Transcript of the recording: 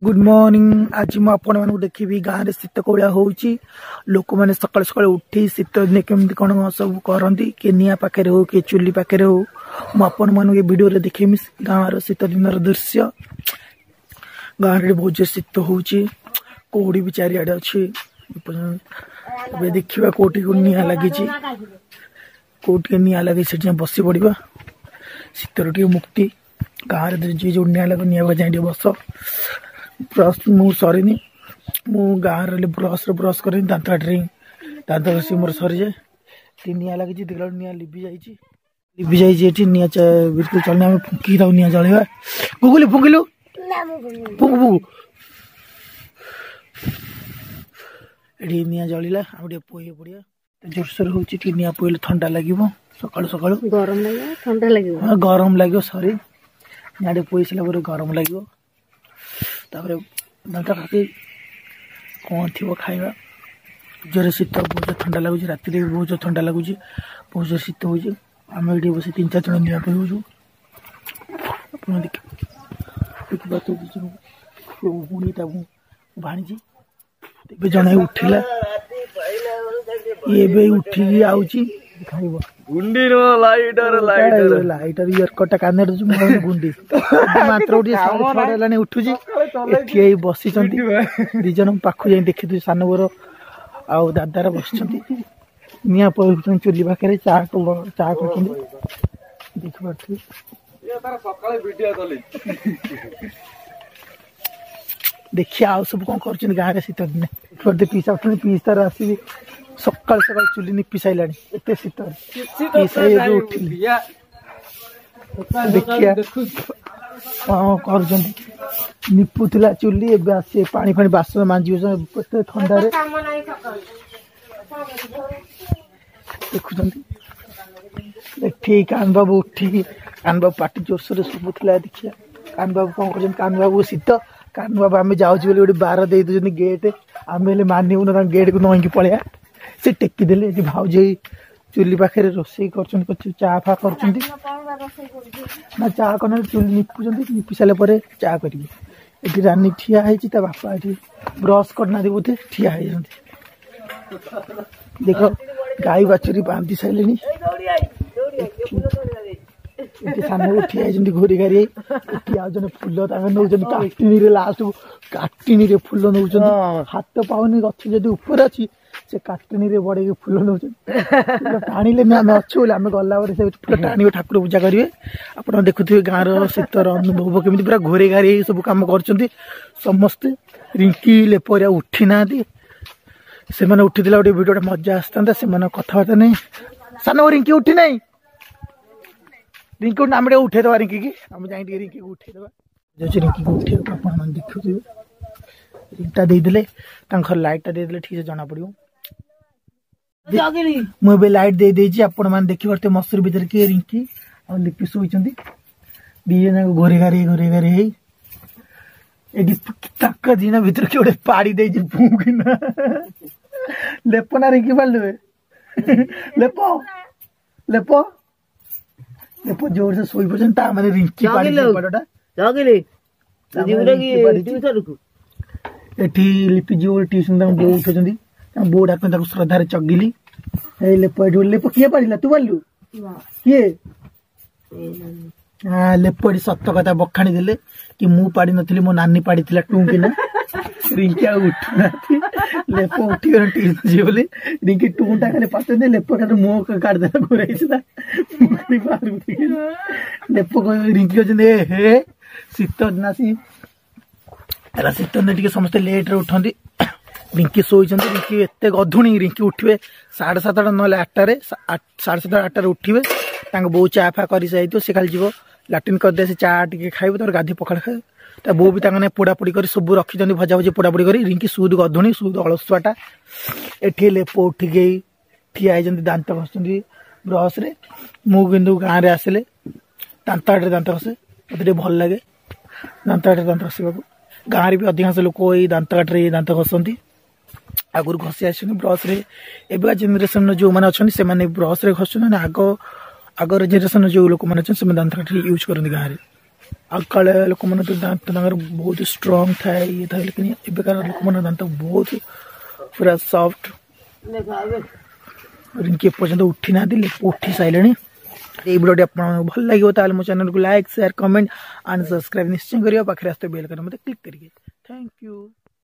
Good morning. आज मुझे देखी गाँव में शीत कौड़ा हो लोक मैंने सकाल सकाल उठी शीत दिन केमती कौन सब करती किए निआ पाखे हो किए चुली पाखे हो मुझे वीडियो देखेमी गाँव शीत दिन दृश्य। गाँव में बहुत शीत हो कौड़ी भी चारिड़े अच्छी देखा कौटी को निआ लगी कौटी निआ लगी से बसी पड़ा शीतर टे मुक्ति गाँव में जी जो निआ लगे निआ जाए बस ब्रश मु सरीनी मु गाँव रे ब्रश कर दांत काटे दांत घसी मोर सरी जाए निआ लगी देख निआ लिभि जाइए निआ बिल्कुल चलने आम फुंकी था निआ जलवा गुगुली फुंकिलु फुंक फुंक ये निआ जलिला आम पोए पड़िया जोरसोर हो निआ पोइले ठंडा लगे सकाल सकाल गरम लगे ठंडा लगे गरम लगे सरी निआ पोई सारा गरम लगे तापर दांत काटी कौन थी खाଇବା जोर शीत बहुत ठंडा लगुच राति भी बहुत ठंडा लगुच बहुत जोर शीत हो आम ये बस 3-4 जन निआ पीऊँ पुणी भाणीजी जन उठिला ये उठिकी आउची खाइब लाइटर इयरकटा कान गुंडी मात्र उठुची एठी बसी दी जन पाख जा देखी सान बोर आउ दादार बस निआ पड़े चुली पाखे चा कर देखी देखिए आउ सब कौन कर गाँव में शीत दिन पीस उठे पीस तार आसी सकाल सकाल चुली निपी सारे एत शीत उठिली देखिया कर निपुला चुली आसी पानी फानी बासन मांझी ठंडा देखुं कान बाबू उठिकी कान बाबू पाटी जोरसोर शुभुला देखिए कान बाबू कौन कर कान बाबू शीत कान बाबू आम जाऊँ गोटे बार दे दे गेट आम मानवुन गेट को नईकी पलैया से टेकीदे भाज चुली पाखे रोसे कर चा फा कर चा कर चुली निपुं सारे चा करेंगे रानी ठिया है बापा ये ब्रश करना बोधे ठिया देख गाई बाछुरी बांधी सारे सान ठिया घोरी घारी आज फुल नौ काटिनी लास्ट को काटिनी फुल नौ हाथ पाऊनी गछ जदि ऊपर अच्छी से काटिनी बड़े फुल नौ टाणिले आम अच्छे आम गला से फुल टाणी ठाकुर पूजा करेंगे आप देखुए गाँव शीतर अनुभव केमी पूरा घोरे घारी सब कम कर समस्ते रिंकी लेपरिया उठी ना से उठी गोटे भिडियो मजा आसता से कथबार्ता नहीं सान रिंकी उठी ना रिंकी आम उठेदवा रिंकी की आम जाए रिंकी को उठेदवा रिंकी को उठे आप देखुए रिंगटा देदेले लाइटा देदेले ठीक से जना पड़ो मुझे लाइट दे देजी आपण मैंने देखी पारे मसूरी भितर किए रिंकी और लिपि शोई दीज घोरे घारे दिन भर किए गोटे पाड़ी दे पुकिना लेपना रिंकी पालु लेप लेप लेप जोर से शोई पड़ता मैंने रिंकी एठी लिपि जी ट्यूशन बो उठे बो डाक श्रद्धार चगिली लेप लेप किए पाड़ा तू पालु किए लेप सत कथा बखाणी देले कि मु पाड़ी नी मो नानी पाड़ी टूंकिना रिंकी उठुना लेप उठी ट्यूशन जी बोली रिंकी टूंटा खाली पाते लेप मुह काटदेला घोर लेप रिंकी कहते हे शीत दिन आसी शीत दिन समस्त लेट्रे उठती रिंकी शोई रिंकी एत गधुणी रिंकी उठे 7:30 ना 8टारे 7:30 8टारे उठे बो चा फा कर सी खाली जीव लाट्रिन करदे से चा टे खाइब तर गाधी पखाड़ खाए बो भी पोड़ापोड़ी कर सब रखी भजा भजी पोड़ापोड़ी कर रिंकी सुद गधुणी सुद अलसुआटा एठी लेप उठिक ठिया होती दांत घस ब्रश रे मुझे गाँव में आसिले दांत काटे दांत घसे मत भल लगे दांत काटे दांत घसवा गाँव भी अधिकांश लोक ये दांत काटे दांत घसती आगुरी घसी आस ब्रश एवं जेनेरेशन जो मैंने अच्छा से ब्रश घसुन आगर जेनेरेशन जो लोक मैंने दांत काटे यूज करते गाँव में आकाल लोक मैंने तो दांत बहुत स्ट्रांग थाए ये था, लेकिन एबेकार लोक मैंने दांत बहुत पूरा सॉफ्ट। रिंकी पर्यटन उठी ना उठी सारे। ये भिडियो आपको भल लगे तो मो चैनल को like share comment and subscribe निश्चय करिए। पाखे आसते बेल आइकन मत क्लिक करिए। Thank you.